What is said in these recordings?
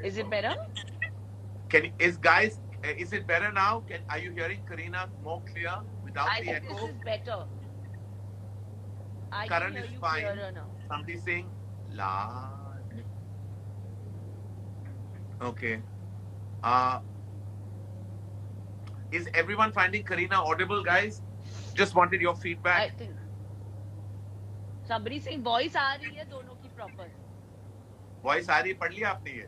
Is it better? Is it better now? Are you hearing Kareena more clear without I the think this echo? is better. I can Karan hear is you fine. clearer now. Somebody saying loud. Okay. Uh, is everyone finding Kareena audible, guys? Just wanted your I feedback. think somebody saying voice आ रही है दोनों की proper. Voice आ रही है, पढ़ लिया आपने ये?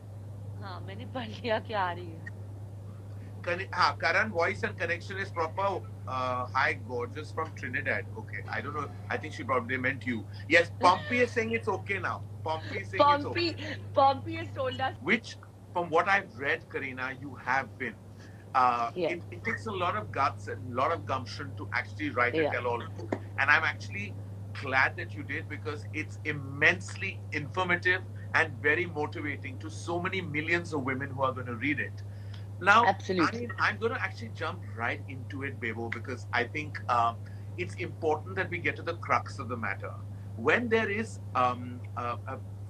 हाँ मैंने पढ़ लिया कि आ रही है. हाँ, Karan voice and connection is proper. Hi, gorgeous from Trinidad. Okay, I don't know. I think she probably meant you. Yes, Pompey is saying it's okay now. Pompey is saying it's okay. Pompey has told us. Which, from what I've read, Karina, you have been. Yeah, It takes a lot of guts and a lot of gumption to actually write a yeah, tell-all book. And I'm actually glad that you did because it's immensely informative and very motivating to so many millions of women who are going to read it. Now, absolutely. I'm going to actually jump right into it, Bebo, because I think it's important that we get to the crux of the matter. When there is,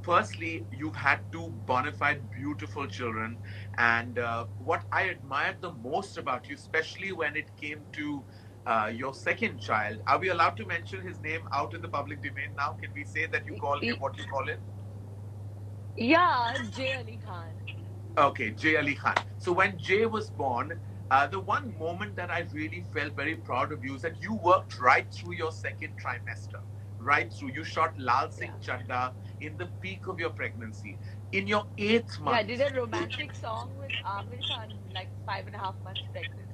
firstly, you've had two bona fide, beautiful children. And what I admired the most about you, especially when it came to your second child, are we allowed to mention his name out in the public domain now? Can we say that you Y- call him y- what you call him? Yeah, J Ali Khan. Okay, Jay Ali Khan. So when Jay was born, the one moment that I really felt very proud of you is that you worked right through your second trimester, right through. You shot Lal Yeah. Singh Chadda in the peak of your pregnancy. In your eighth Yeah, I did month, a romantic song with Amir Khan, like 5.5 months pregnant.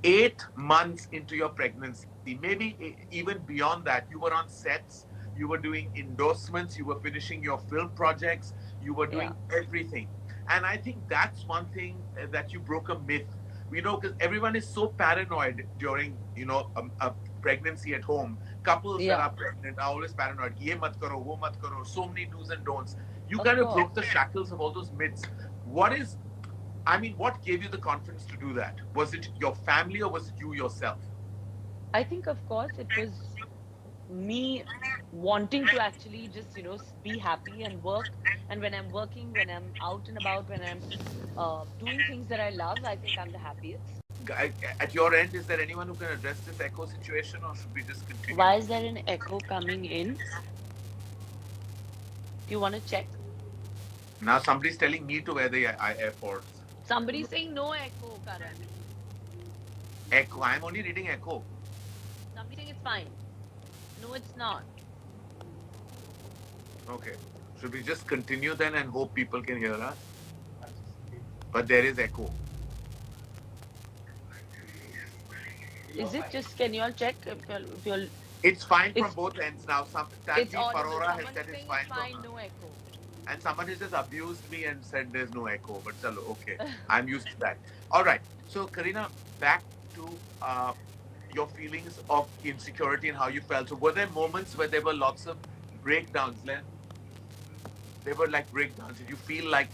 8 months into your pregnancy, maybe even beyond that, you were on sets, you were doing endorsements, you were finishing your film projects, you were Yeah, doing everything. And I think that's one thing that you broke a myth. You know, because everyone is so paranoid during, a pregnancy at home. Couples that yeah, are pregnant are always paranoid. Ye mat karo, wo mat karo, so many do's and don'ts. You of kind of course. broke the shackles of all those myths. What is I mean, what gave you the confidence to do that? Was it your family or was it you yourself? I think, of course, it was me wanting to actually just, be happy and work. And when I'm working, when I'm out and about, when I'm doing things that I love, I think I'm the happiest. At your end, is there anyone who can address this echo situation or should we just continue? Why is there an echo coming in? Do you want to check? Now somebody's telling me to wear the AirPods. I don't Somebody's know. saying no echo, Karan. Echo. I'm only reading echo. Somebody's saying it's fine. No, it's not. Okay. Should we just continue then and hope people can hear us? But there is echo. Is it just, can you all check if you're, It's fine from it's, both ends now. it's Tanvi audible. Parora has Someone said is it's saying it's fine from fine, her. no echo. And someone has just abused me and said there's no echo. But chalo, okay. I'm used to that. All right. So, Karina, back to your feelings of insecurity and how you felt. So, were there moments where there were lots of breakdowns? There were like breakdowns. Did you feel like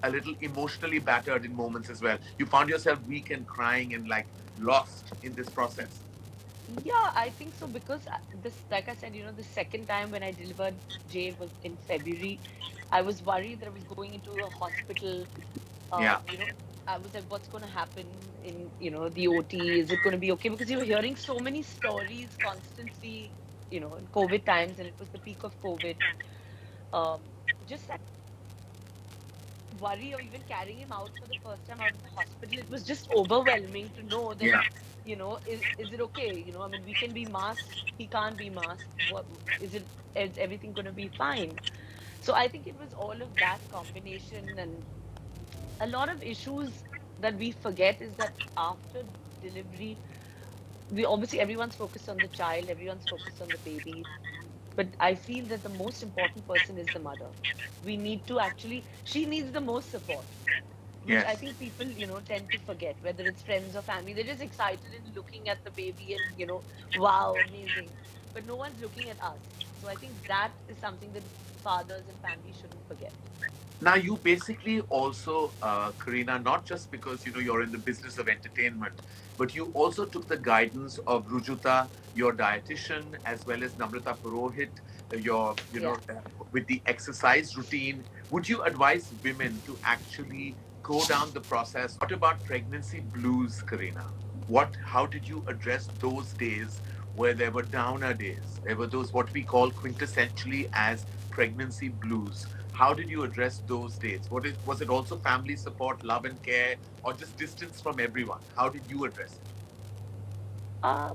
a little emotionally battered in moments as well? You found yourself weak and crying and like lost in this process. Yeah, I think so because this, like I said, the second time when I delivered Jay was in February. I was worried that I was going into a hospital. Yeah. You know, I was like, what's going to happen in, the OT? Is it going to be okay? Because you were hearing so many stories constantly, in COVID times, and it was the peak of COVID. Just that worry of even carrying him out for the first time out of the hospital, it was just overwhelming to know that, Yeah. is it okay? I mean, we can be masked, he can't be masked. What is everything going to be fine? So I think it was all of that combination, and a lot of issues that we forget is that after delivery, we obviously everyone's focused on the child, everyone's focused on the baby, but I feel that the most important person is the mother. We need to actually, she needs the most support, which I Yes. think people, tend to forget, whether it's friends or family. They're just excited in looking at the baby and, wow, amazing. But no one's looking at us. So I think that is something that fathers and families shouldn't forget. Now, you basically also, Karina, not just because you're in the business of entertainment, but you also took the guidance of Rujuta, your dietitian, as well as Namrata Purohit. your Yeah. with the exercise routine, would you advise women to actually go down the process? What about pregnancy blues, Karina? What How did you address those days where there were downer days? There were those what we call quintessentially as pregnancy blues. How did you address those days? Was it also family support, love and care, or just distance from everyone? How did you address it? Uh,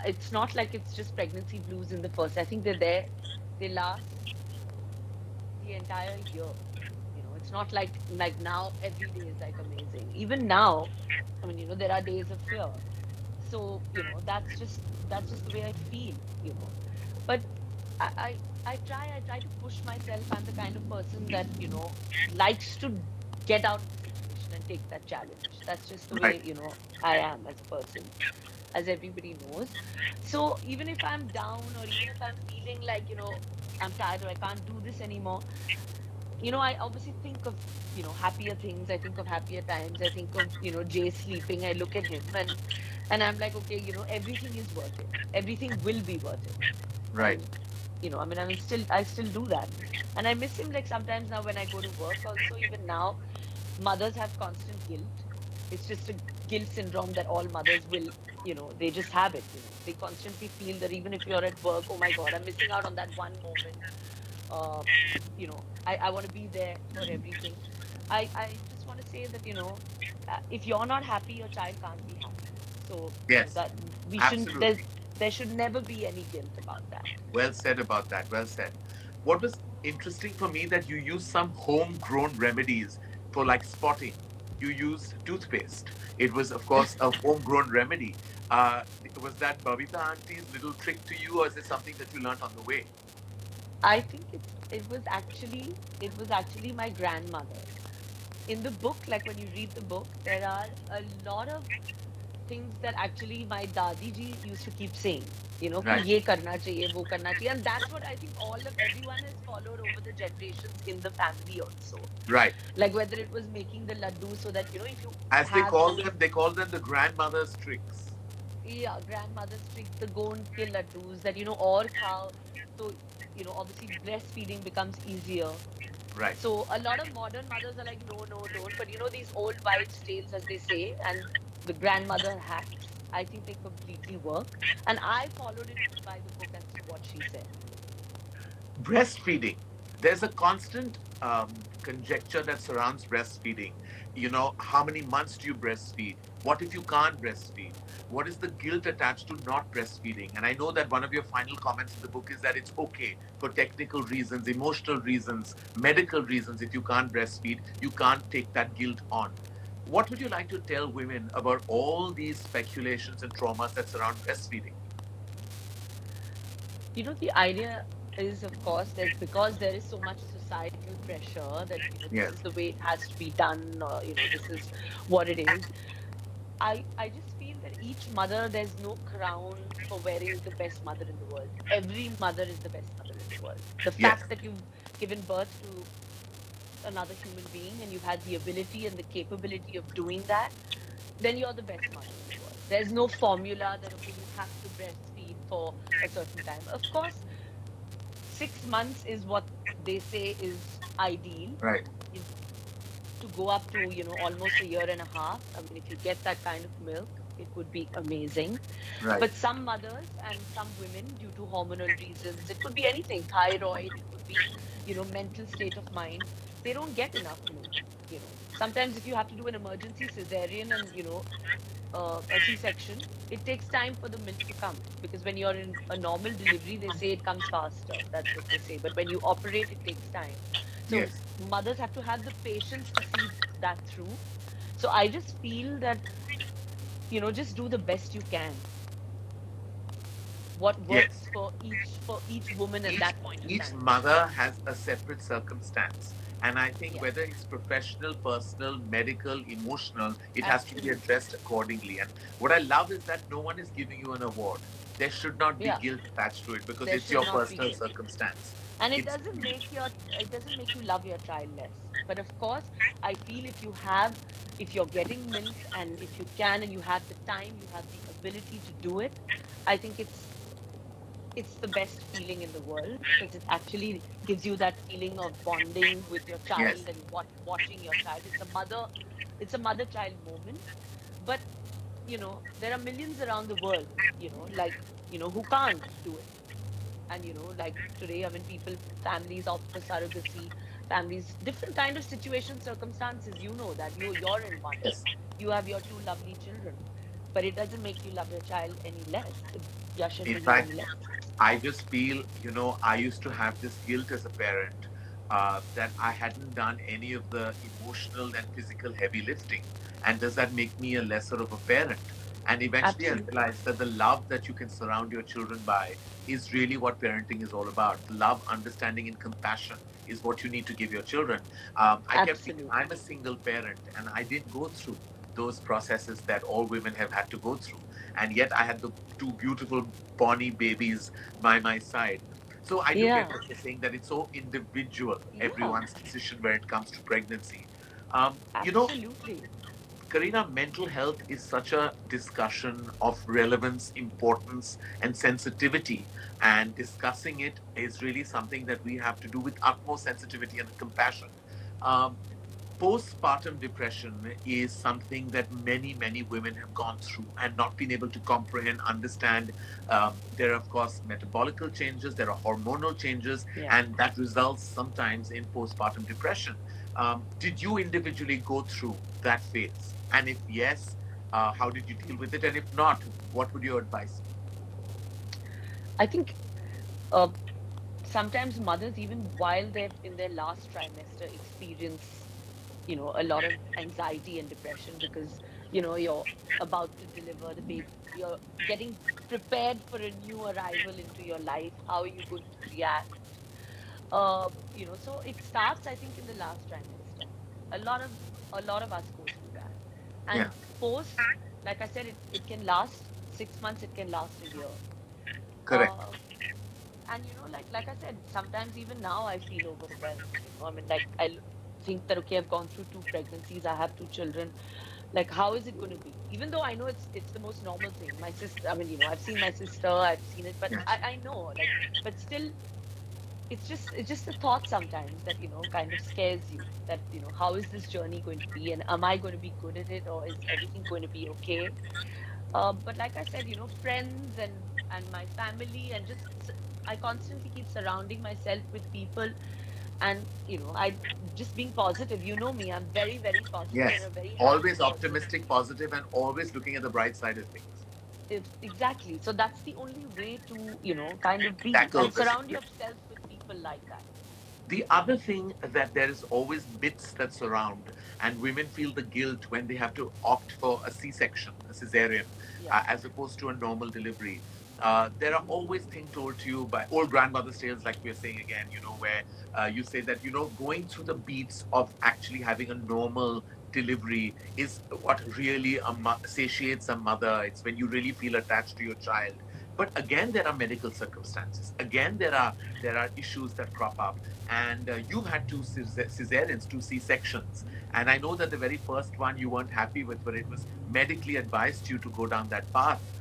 it's not like it's just pregnancy blues in the first. I think they're there. They last the entire year. It's not like now every day is like amazing. Even now, I mean, there are days of fear. So, that's just the way I feel, you know. But I I, I try to push myself. I'm the kind of person that, likes to get out of the situation and take that challenge. That's just the Right. way, I am as a person, as everybody knows. So even if I'm down or even if I'm feeling like, I'm tired or I can't do this anymore, I obviously think of, happier things. I think of happier times. I think of, Jay sleeping. I look at him and I'm like, okay, everything is worth it. Everything will be worth it. Right. And, I mean, I still do that. And I miss him like sometimes now when I go to work also, even now, mothers have constant guilt. It's just a guilt syndrome that all mothers will, they just have it, They constantly feel that even if you're at work, oh my God, I'm missing out on that one moment. uh, I want to be there for everything. I just want to say that, if you're not happy, your child can't be happy. So, Yes. that we shouldn't, Absolutely. there should never be any guilt about that. Well said about that. Well said. What was interesting for me that you used some homegrown remedies for like spotting. You used toothpaste. It was, of course, a homegrown remedy. Was that Babita auntie's little trick to you, or is it something that you learned on the way? I think it was actually my grandmother. In the book, like when you read the book, there are a lot of things that actually my dadi ji used to keep saying, ki Right. ye karna chahiye, wo karna chahiye. And that's what I think everyone has followed over the generations in the family also. Right. Like whether it was making the laddu so that, if you As have those, they call them the grandmother's tricks. yeah, grandmother's tricks, the gond ke laddus that, or khao. So, obviously breastfeeding becomes easier. Right. So a lot of modern mothers are like, no, no, don't. But these old wives' tales, as they say, and the grandmother hacks, I think they completely work. And I followed it by the book as to what she said. Breastfeeding. There's a constant conjecture that surrounds breastfeeding. How many months do you breastfeed? What if you can't breastfeed? What is the guilt attached to not breastfeeding? And I know that one of your final comments in the book is that it's okay for technical reasons, emotional reasons, medical reasons. If you can't breastfeed, you can't take that guilt on. What would you like to tell women about all these speculations and traumas that surround breastfeeding? The idea is, of course, because there is so much societal pressure that, this Yes. is the way it has to be done, or, this is what it is. I just feel that each mother, there's no crown for wearing the best mother in the world. Every mother is the best mother in the world. The Yes. fact that you've given birth to another human being and you've had the ability and the capability of doing that, then you're the best mother in the world. There's no formula that, okay, you have to breastfeed for a certain time. Of course, 6 months is what they say is ideal. Right. You to go up to, almost a year and a half. I mean, if you get that kind of milk, it would be amazing. Right. But some mothers and some women, due to hormonal reasons, it could be anything, thyroid, it could be, mental state of mind, they don't get enough milk. Sometimes if you have to do an emergency cesarean and, a C-section, it takes time for the milk to come, because when you're in a normal delivery, they say it comes faster. That's what they say. But when you operate, it takes time. So Yes. mothers have to have the patience to see that through. So I just feel that, just do the best you can. What Yes. works for each woman at each that point of each time. mother has a separate circumstance, and I think Yeah, whether it's professional, personal, medical, emotional, it has to be absolutely. addressed accordingly. And what I love is that no one is giving you an award. There should not be Yeah, guilt attached to it because there it's should your not be personal guilt. circumstance. And it It's doesn't make your it doesn't make you love your child less. But of course, I feel if you're getting milk and if you can and you have the time, you have the ability to do it, I think it's the best feeling in the world because it actually gives you that feeling of bonding with your Yes. child and watching your child. It's a mother child moment. But there are millions around the world, like, who can't do it. And like today, I mean, families opt for surrogacy, families, different kind of situation, circumstances, that you're in one, Yes. you have your two lovely children, but it doesn't make you love your child any less. It doesn't In do you fact, any less. I just feel, I used to have this guilt as a parent that I hadn't done any of the emotional and physical heavy lifting. And does that make me a lesser of a parent? And eventually I Absolutely. realized that the love that you can surround your children by is really what parenting is all about. Love, understanding, and compassion is what you need to give your children. I kept thinking, Absolutely. I'm a single parent and I didn't go through those processes that all women have had to go through. And yet I had the two beautiful Bonnie babies by my side. So I do get Yeah. what you're saying, that it's so individual, Yeah. everyone's decision when it comes to pregnancy. You know, Absolutely. Karina, mental health is such a discussion of relevance, importance, and sensitivity. And discussing it is really something that we have to do with utmost sensitivity and compassion. Um, Postpartum depression is something that many women have gone through and not been able to comprehend, understand. There are, of course, metabolical changes, there are hormonal changes, Yeah. and that results sometimes in postpartum depression. Did you individually go through that phase? And if yes, how did you deal with it? And if not, what would your advice be? I think uh, sometimes mothers, even while they're in their last trimester, experience a lot of anxiety and depression because you're about to deliver the baby, you're getting prepared for a new arrival into your life. How are you going to react? So it starts, I think, in the last trimester. A lot of us go through that. Yeah, And post, like I said, it can last 6 months, it can last a year. correct. uh, and like I said, sometimes even now I feel overwhelmed. I mean, like, think that, okay, I've gone through two pregnancies, I have two children. Like, how is it going to be? Even though I know it's the most normal thing. My sister, I mean, I've seen my sister, I've seen it, but Yes. I know, like, but still, it's just the thought sometimes that kind of scares you, that how is this journey going to be, and am I going to be good at it, or is everything going to be okay? But like I said, friends and my family, and I constantly keep surrounding myself with people, and I just being positive. Me, I'm very, very positive and Yes. a very happy Always person. optimistic, positive, and always looking at the bright side of things. Exactly. So that's the only way to kind of be Tackle and the surround situation. yourself with people like that. The other thing that there is always myths that surround, and women feel the guilt when they have to opt for a C-section, a cesarean, Yeah. as opposed to a normal delivery. There are Hmm. always things told to you by old grandmother's tales, like we're saying again, where you say that, going through the beats of actually having a normal delivery is what really satiates a mother. It's when you really feel attached to your child. But again, there are medical circumstances. Again, there are issues that crop up, and you've had two cesareans, two C-sections. And I know that the very first one you weren't happy with, but it was medically advised you to go down that path.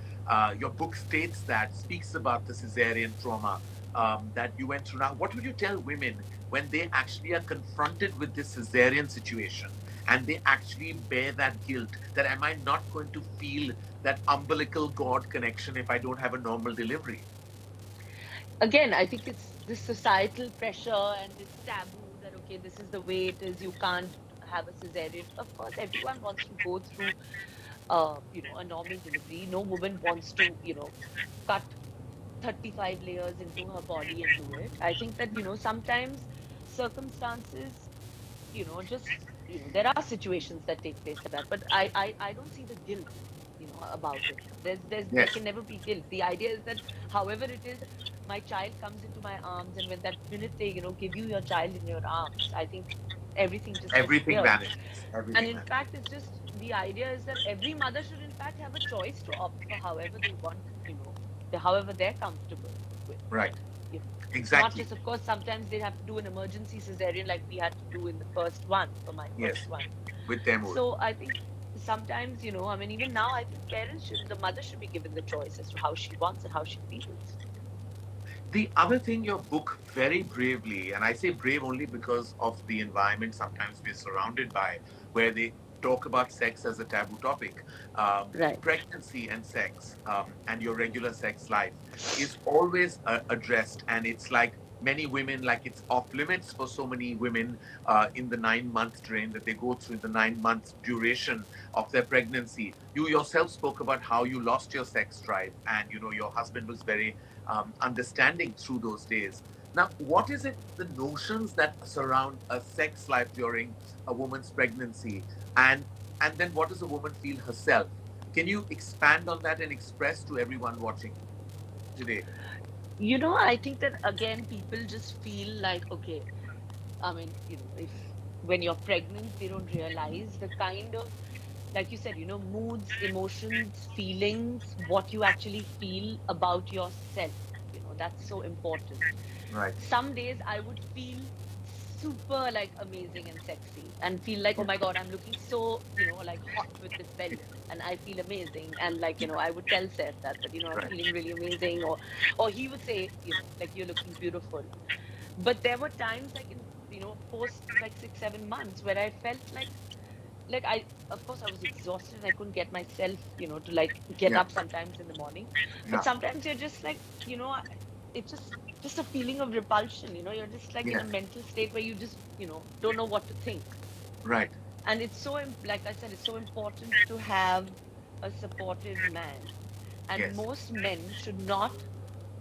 Your book states that, speaks about the cesarean trauma that you went through. Now, what would you tell women when they actually are confronted with this cesarean situation and they actually bear that guilt, that am I not going to feel that umbilical cord connection if I don't have a normal delivery? Again, I think it's this societal pressure and this taboo that, okay, this is the way it is. You can't have a cesarean. Of course, everyone wants to go through, a normal delivery. No woman wants to, cut 35 layers into her body and do it. I think that, sometimes circumstances, just, there are situations that take place like that, but I don't see the guilt, about it. There Yes. can never be guilt. The idea is that however it is, my child comes into my arms, and when that minute they, give you your child in your arms, I think everything just Everything disappears. vanishes. And Everything in vanishes. fact, it's just the idea is that every mother should in fact have a choice to opt for however they want, however they're comfortable with. Right. It's not Exactly. just, of course, sometimes they have to do an emergency cesarean like we had to do in the first one, for my Yes. first one. With Temur. So I think sometimes, I mean, even now, I think the mother should be given the choice as to how she wants and how she feels. The other thing, your book very bravely, and I say brave only because of the environment sometimes we're surrounded by, where they talk about sex as a taboo topic. Right. Pregnancy and sex, and your regular sex life is always addressed, and it's like many women, like it's off limits for so many women in the 9 month drain that they go through in the 9 month duration of their pregnancy. You yourself spoke about how you lost your sex drive, and you know your husband was very understanding through those days. Now, what is it, the notions that surround a sex life during a woman's pregnancy, and then what does a woman feel herself? Can you expand on that and express to everyone watching today? I think that again, people just feel like, okay, I mean, if when you're pregnant, they don't realize the kind of, like you said, moods, emotions, feelings, what you actually feel about yourself. That's so important. Right. Some days I would feel super like amazing and sexy and feel like, oh Yeah. my God, I'm looking so, like hot with this belly and I feel amazing. And like, I would tell Seth that I'm Right. feeling really amazing, or he would say, like you're looking beautiful. But there were times like in, post like 6, 7 months where I felt like I, of course, I was exhausted and I couldn't get myself, to like get Yeah. up sometimes in the morning. But Yeah. sometimes you're just like, it's just a feeling of repulsion. You're just like in Yeah. a mental state where you just, don't know what to think. Right. And it's so, like I said, it's so important to have a supportive man. And Yes. most men should not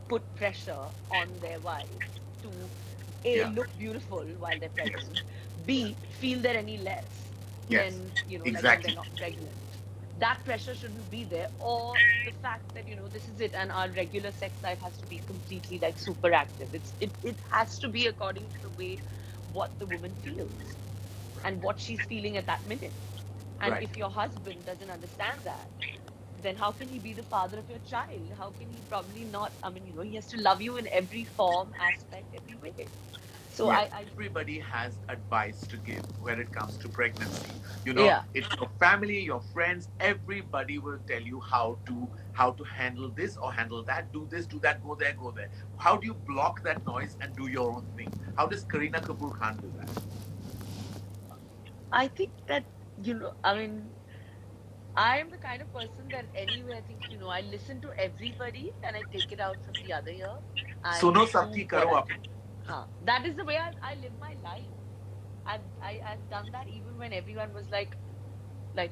put pressure on their wives to A, Yeah. look beautiful while they're Yes. pregnant, B, feel they're any less Yes. than, like when they're Exactly. not pregnant. That pressure shouldn't be there. Or the fact that, this is it and our regular sex life has to be completely like super active. It has to be according to the way what the woman feels and what she's feeling at that minute. And Right. if your husband doesn't understand that, then how can he be the father of your child? How can he probably not? I mean, he has to love you in every form, aspect, every way. So Yes, I everybody has advice to give when it comes to pregnancy. You know, yeah, it's your family, your friends, everybody will tell you how to handle this or handle that, do this, do that, go there, go there. How do you block that noise and do your own thing? How does Kareena Kapoor Khan do that? I think that, I mean, I am the kind of person that anyway, I think, I listen to everybody and I take it out from the other ear. I Suno do sabki what karo I, apni. that is the way I live my life. I've done that even when everyone was like,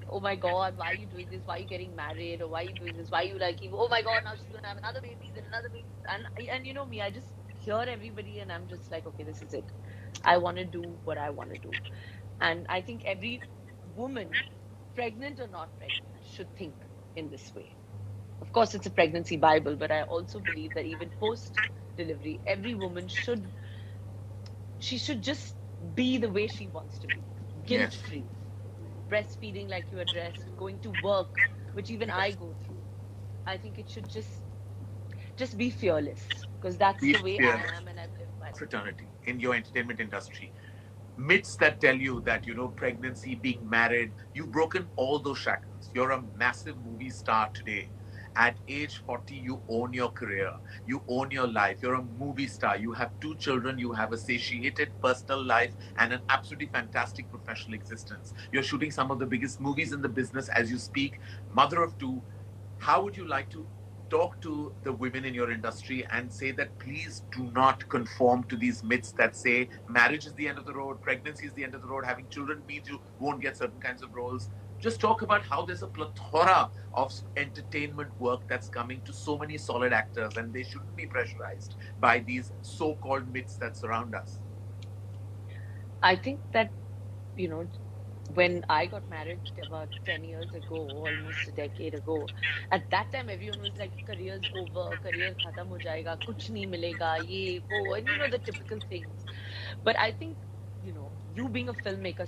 oh my God, why are you doing this? Why are you getting married? Or why are you doing this? Why are you like, oh my God, now she's gonna have another baby, then another baby. And you know me, I just hear everybody and I'm just like, okay, this is it. I want to do what I want to do. And I think every woman, pregnant or not pregnant, should think in this way. Of course, it's a pregnancy Bible, but I also believe that even post delivery, every woman she should just be the way she wants to be, guilt Yes, free, breastfeeding like you addressed, going to work, which even I yes. go through. I think it should just be fearless because that's Be the way I fearless. am and I've lived my life. Fraternity in your entertainment industry. Myths that tell you that, pregnancy, being married, you've broken all those shackles. You're a massive movie star today. At age 40, you own your career, you own your life, you're a movie star, you have two children, you have a satiated personal life and an absolutely fantastic professional existence. You're shooting some of the biggest movies in the business as you speak, mother of two. How would you like to talk to the women in your industry and say that please do not conform to these myths that say marriage is the end of the road, pregnancy is the end of the road, having children means you won't get certain kinds of roles? Just talk about how there's a plethora of entertainment work that's coming to so many solid actors and they shouldn't be pressurized by these so-called myths that surround us. I think that, you know, when I got married about 10 years ago, almost a decade ago, at that time everyone was like, career's over, career khatam ho jayega, kuch nahi milega, ye, wo, and the typical things. But I think, you being a filmmaker,